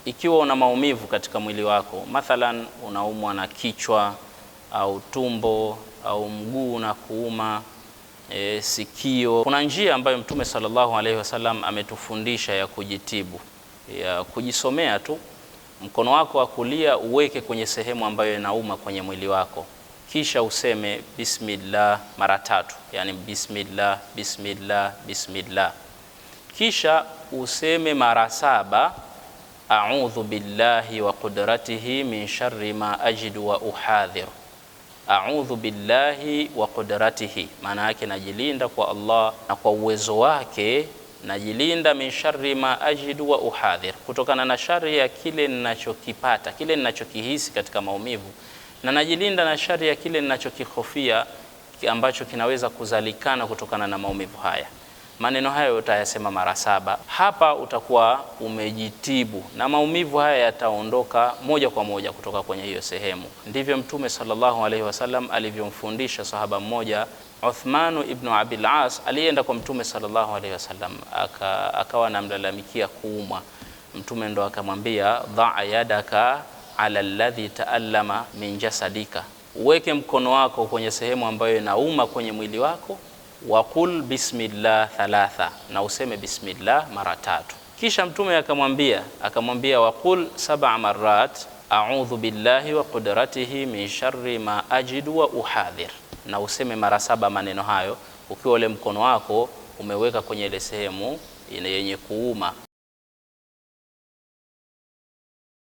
ikiwa una maumivu katika mwili wako, mathalan unaumwa na kichwa au tumbo au mguu na kuuma, sikio, kuna njia ambayo Mtume sallallahu alaihi wasallam ametufundisha ya kujitibu, ya kujisomea tu. Mkono wako wa kulia uweke kwenye sehemu ambayo inauma kwenye mwili wako, kisha useme bismillah mara 3, yani bismillah bismillah bismillah. Kisha useme mara 7 a'udhu billahi wa qudratihi min sharri ma ajidu wa uhadhir. A'udhu billahi wa qudratihi, maana yake najilinda kwa Allah na kwa uwezo wake, najilinda min sharri ma ajidu wa uhadhir, kutokana na shari ya kile ninachokipata, kile ninachokihisi katika maumivu, na najilinda na shari ya kile ninachokihofia ambacho kinaweza kuzalikana kutokana na maumivu haya. Maneno hayo utayasema mara 7. Hapa utakuwa umejitibu na maumivu haya yataondoka moja kwa moja kutoka kwenye hiyo sehemu. Ndivyo Mtume sallallahu alaihi wasallam alivyomfundisha sahaba mmoja, Uthman ibn Abil As, alienda kwa Mtume sallallahu alaihi wasallam akawa anamlalamikia kuumwa. Mtume ndo akamwambia, dha yadaka ala alladhi taallama min jasadika, uweke mkono wako kwenye sehemu ambayo inauma kwenye mwili wako, waqul bismillah 3, na useme bismillah mara 3. Kisha Mtume akamwambia waqul 7 marat a'udhu billahi wa qudratihi min sharri ma ajidu wa uhadhir, na useme mara 7 maneno hayo ukiwa ule mkono wako umeweka kwenye ile sehemu yenye kuuma.